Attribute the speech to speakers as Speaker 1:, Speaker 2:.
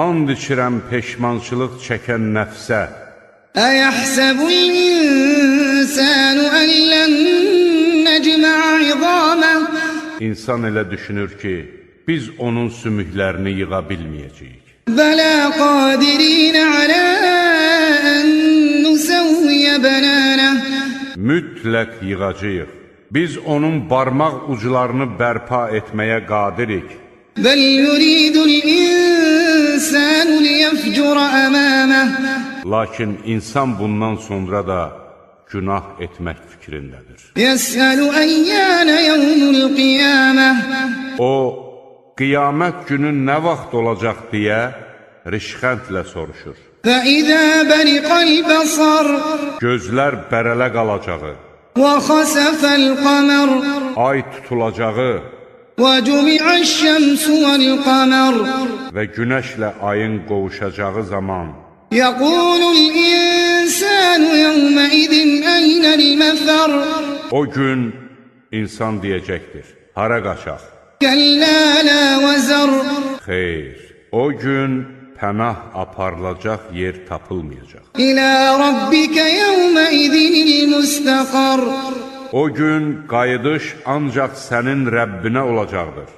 Speaker 1: And içirəm peşmançılıq çəkən nəfsə.
Speaker 2: Əyəhsəbul insanu ən lən necmə'a izamə.
Speaker 1: İnsan elə düşünür ki, biz onun sümüklərini yığa bilməyəcəyik.
Speaker 2: Bələ qadirinə alə ən nusəvviyə bənənə.
Speaker 1: Mütləq yığacağıq. Biz onun barmaq uclarını bərpa etməyə qadirik.
Speaker 2: Bəl yuridul insanu liyəfcura əməmə.
Speaker 1: Lakin insan bundan sonra da günah etmək fikrindədir.
Speaker 2: Yəsəlu əyyənə yevmul qiyamə.
Speaker 1: O, qiyamət günü nə vaxt olacaq deyə rişxəndlə soruşur.
Speaker 2: Fəidə bəriqəl bəsar.
Speaker 1: Gözlər bərələ qalacağı,
Speaker 2: Və xəsəfəl qəmər.
Speaker 1: ay tutulacağı
Speaker 2: Və cümi'əş-şəmsu vəl-qəmər.
Speaker 1: və günəşlə ayın qovuşacağı zaman
Speaker 2: Yəqulul insanu yevməidin əynəl məfər.
Speaker 1: o gün insan deyəcəkdir, hara qaçaq?
Speaker 2: Kəllə lə vəzər.
Speaker 1: Xeyr, o gün pənah aparılacaq yer tapılmayacaq.
Speaker 2: İlə rabbikə yevməidinil müstəqar.
Speaker 1: O gün qayıdış ancaq sənin Rəbbinə olacaqdır.